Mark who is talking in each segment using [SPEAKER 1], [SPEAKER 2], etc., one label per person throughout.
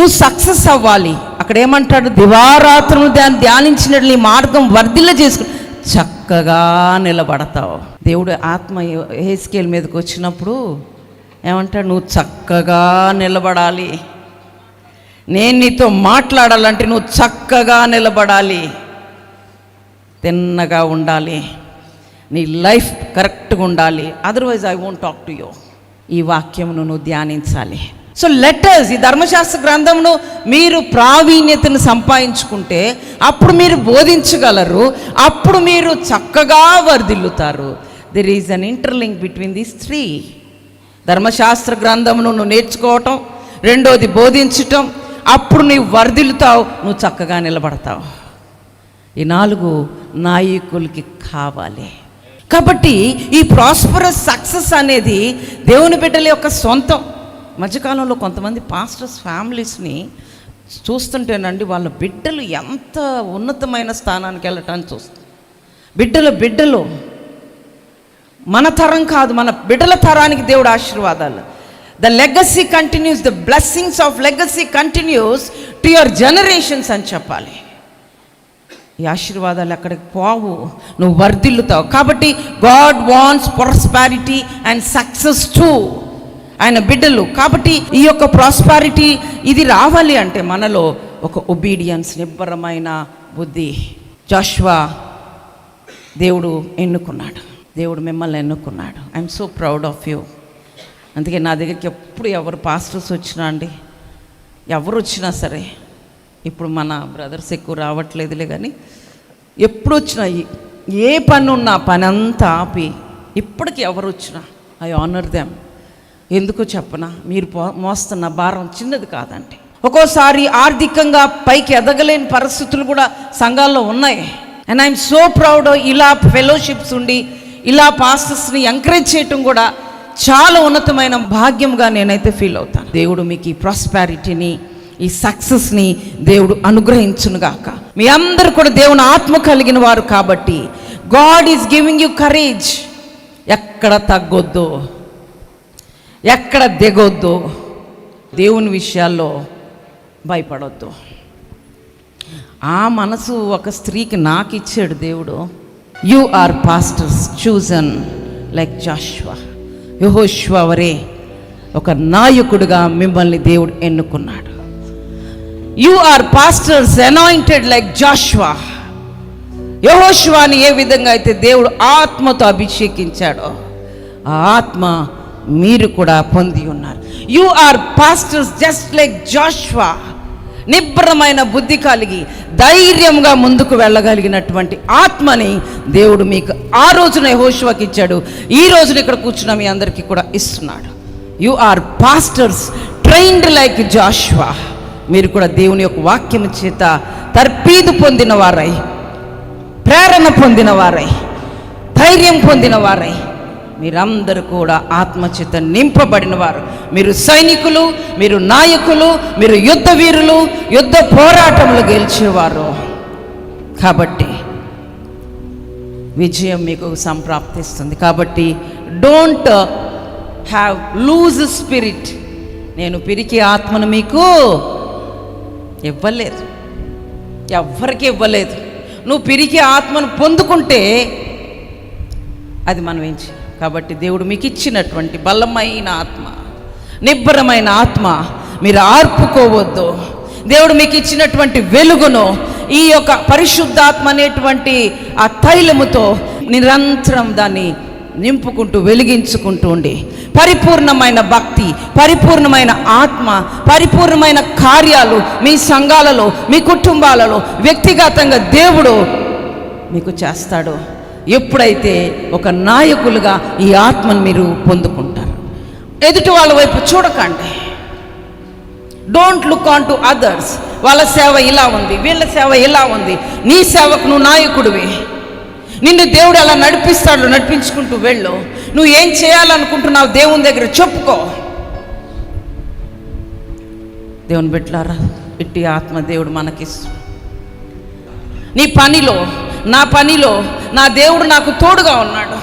[SPEAKER 1] నువ్వు సక్సెస్ అవ్వాలి. అక్కడ ఏమంటాడు, దివారాత్రము దాన్ని ధ్యానించినట్లు నీ మార్గం వర్ధిల్ల చేసుకుని చక్కగా నిలబడతావు. దేవుడు ఆత్మ యెహెజ్కేలు మీదకి వచ్చినప్పుడు ఏమంటాడు, నువ్వు చక్కగా నిలబడాలి. నేను నీతో మాట్లాడాలంటే నువ్వు చక్కగా నిలబడాలి, తిన్నగా ఉండాలి, నీ లైఫ్ కరెక్ట్గా ఉండాలి. Otherwise I won't talk to you. ఈ వాక్యమును నువ్వు ధ్యానించాలి. సో లెటర్స్, ఈ ధర్మశాస్త్ర గ్రంథమును మీరు ప్రావీణ్యతను సంపాదించుకుంటే అప్పుడు మీరు బోధించగలరు, అప్పుడు మీరు చక్కగా వర్ధిల్లుతారు. There is an interlink between these three. ధర్మశాస్త్ర గ్రంథమును నువ్వు నేర్చుకోవటం, రెండోది బోధించటం, అప్పుడు నీవు వర్ధిల్లుతావు, నువ్వు చక్కగా నిలబడతావు. ఈ 4 నాయకులకి కావాలి. కాబట్టి ఈ ప్రాస్పరస్ సక్సెస్ అనేది దేవుని బిడ్డల యొక్క సొంతం. మధ్యకాలంలో కొంతమంది పాస్టర్స్ ఫ్యామిలీస్ని చూస్తుంటేనండి, వాళ్ళ బిడ్డలు ఎంత ఉన్నతమైన స్థానానికి వెళ్ళటాన్ని చూస్తారు. బిడ్డలు మన తరం కాదు, మన బిడ్డల తరానికి దేవుడు ఆశీర్వాదాలు. The legacy continuous, the blessings of legacy continues to your generations అని చెప్పాలి. ఈ ఆశీర్వాదాలు ఎక్కడికి పోవు, నువ్వు వర్ధిల్లుతావు. కాబట్టి God wants prosperity and success to ఆయన బిడ్డలు. కాబట్టి ఈ యొక్క ప్రాస్పారిటీ ఇది రావాలి అంటే మనలో ఒక ఒబీడియన్స్, నిబ్బరమైన బుద్ధి. జాషువా దేవుడు ఎన్నుకున్నాడు, దేవుడు మిమ్మల్ని ఎన్నుకున్నాడు. I'm so proud of you. అందుకే నా దగ్గరికి ఎప్పుడు ఎవరు పాస్టర్స్ వచ్చినా అండి, ఎవరు వచ్చినా సరే, ఇప్పుడు మన బ్రదర్స్ ఎక్కువ రావట్లేదులే కానీ ఎప్పుడు వచ్చినా, ఏ పని ఉన్నా పని అంతా ఆపి ఇప్పటికి ఎవరు వచ్చినా ఐ ఆనర్ దెమ్. ఎందుకో చెప్పనా, మీరు మోస్తున్న భారం చిన్నది కాదండి. ఒక్కోసారి ఆర్థికంగా పైకి ఎదగలేని పరిస్థితులు కూడా సంఘాల్లో ఉన్నాయి. And I'm so proud. ఇలా ఫెలోషిప్స్ ఉండి ఇలా పాస్టర్స్ని ఎంకరేజ్ చేయటం కూడా చాలా ఉన్నతమైన భాగ్యంగా నేనైతే ఫీల్ అవుతాను. దేవుడు మీకు ఈ ప్రాస్పారిటీని, ఈ సక్సెస్ని దేవుడు అనుగ్రహించునుగాక. మీ అందరూ కూడా దేవుని ఆత్మ కలిగిన వారు కాబట్టి God is giving you courage. ఎక్కడ తగ్గొద్దు, ఎక్కడ దిగొద్దు, దేవుని విషయాల్లో భయపడొద్దు. ఆ మనసు ఒక స్త్రీకి నాకు ఇచ్చాడు దేవుడు. You are pastors chosen like Joshua. యెహోషువ వరే ఒక నాయకుడిగా మిమ్మల్ని దేవుడు ఎన్నుకున్నాడు. You are pastors anointed like Joshua. యెహోషువాని ఏ విధంగా అయితే దేవుడు ఆత్మతో అభిషేకించాడో ఆ ఆత్మ మీరు కూడా పొంది ఉన్నారు. You are pastors just like Joshua. నిబ్బరమైన బుద్ధి కలిగి ధైర్యంగా ముందుకు వెళ్ళగలిగినటువంటి ఆత్మని దేవుడు మీకు ఆ రోజున యెహోషువకి ఇచ్చాడు. ఈ రోజున ఇక్కడ కూర్చున్న మీ అందరికీ కూడా ఇస్తున్నాడు. You are pastors trained like Joshua. మీరు కూడా దేవుని యొక్క వాక్యం చేత తర్పీదు పొందిన వారై, ప్రేరణ పొందిన వారై, ధైర్యం పొందిన వారై, మీరందరూ కూడా ఆత్మచేత నింపబడిన వారు. మీరు సైనికులు, మీరు నాయకులు, మీరు యుద్ధ వీరులు, యుద్ధ పోరాటములు గెలిచేవారు. కాబట్టి విజయం మీకు సంప్రాప్తిస్తుంది. కాబట్టి డోంట్ హ్యావ్ లూజ్ స్పిరిట్. నేను పిరికి ఆత్మను మీకు ఇవ్వలేదు, ఎవ్వరికి ఇవ్వలేదు. నువ్వు పిరికి ఆత్మను పొందుకుంటే అది మనం ఏం చేయాలి. కాబట్టి దేవుడు మీకు ఇచ్చినటువంటి బలమైన ఆత్మ, నిబ్బరమైన ఆత్మ మీరు ఆర్పుకోవద్దు. దేవుడు మీకు ఇచ్చినటువంటి వెలుగును, ఈ యొక్క పరిశుద్ధాత్మ అనేటువంటి ఆ తైలముతో నిరంతరం దాన్ని నింపుకుంటూ వెలిగించుకుంటూ ఉండి పరిపూర్ణమైన భక్తి, పరిపూర్ణమైన ఆత్మ, పరిపూర్ణమైన కార్యాలు మీ సంఘాలలో, మీ కుటుంబాలలో, వ్యక్తిగతంగా దేవుడు మీకు చేస్తాడు. ఎప్పుడైతే ఒక నాయకులుగా ఈ ఆత్మను మీరు పొందుకుంటారు. ఎదుటి వాళ్ళ వైపు చూడకండి. Don't look on to others. వాళ్ళ సేవ ఇలా ఉంది, వీళ్ళ సేవ ఇలా ఉంది. నీ సేవకు నువ్వు నాయకుడివి. నిన్ను దేవుడు అలా నడిపిస్తాడు, నడిపించుకుంటూ వెళ్ళు. నువ్వు ఏం చేయాలనుకుంటున్నావు దేవుని దగ్గర చెప్పుకో. దేవుని బిడ్డలారా, ఇట్టి ఆత్మ దేవుడు మనకిస్తు. నీ పనిలో, నా పనిలో నా దేవుడు నాకు తోడుగా ఉన్నాడు.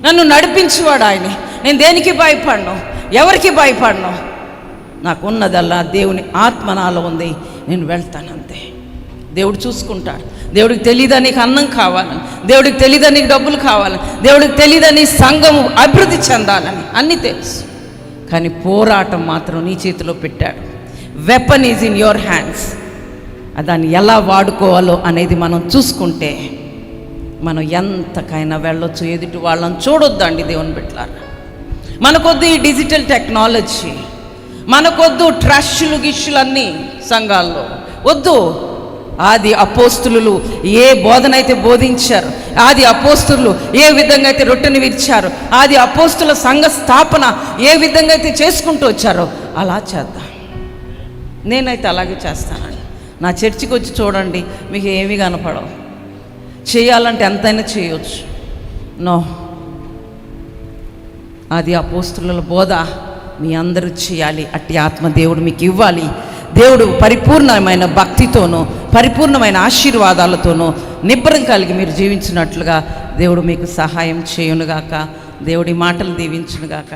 [SPEAKER 1] నన్ను నడిపించేవాడు ఆయనే. నేను దేనికి భయపడను, ఎవరికి భయపడను. నాకున్నదల్లా దేవుని ఆత్మ నాలో ఉంది, నేను వెళ్తానంతే. దేవుడు చూసుకుంటాడు. దేవుడికి తెలీదా నీకు అన్నం కావాలని, దేవుడికి తెలీదా నీకు డబ్బులు కావాలని, దేవుడికి తెలీదా నీ సంఘం అభివృద్ధి చెందాలని, అన్నీ తెలుసు. కానీ పోరాటం మాత్రం నీ చేతిలో పెట్టాడు. Weapon is in your hands. దాన్ని ఎలా వాడుకోవాలో అనేది మనం చూసుకుంటే మనం ఎంతకైనా వెళ్ళొచ్చు. ఎదుటి వాళ్ళని చూడొద్దండి దేవుని బిడ్డలారా. మనకొద్దు ఈ డిజిటల్ టెక్నాలజీ, మనకొద్దు ట్రష్లు గిష్యులన్నీ సంఘాల్లో వద్దు. ఆది అపోస్తులు ఏ బోధన అయితే బోధించారు, ఆది అపోస్తులు ఏ విధంగా అయితే రొట్టెని విరిచారు, ఆది అపోస్తుల సంఘ స్థాపన ఏ విధంగా అయితే చేసుకుంటూ వచ్చారో అలా చేద్దాం. నేనైతే అలాగే చేస్తానండి. నా చర్చికి వచ్చి చూడండి, మీకు ఏమీ కనపడవు. చేయాలంటే ఎంతైనా చేయొచ్చు. నో, ఆది అపోస్తుల బోధ మీ అందరూ చేయాలి. అట్టి ఆత్మ దేవుడు మీకు ఇవ్వాలి. దేవుడు పరిపూర్ణమైన భక్తితోనూ పరిపూర్ణమైన ఆశీర్వాదాలతోనూ నిబ్బరం కలిగి మీరు జీవించినట్లుగా దేవుడు మీకు సహాయం చేయునుగాక. దేవుడి మాటలు దీవించునుగాక.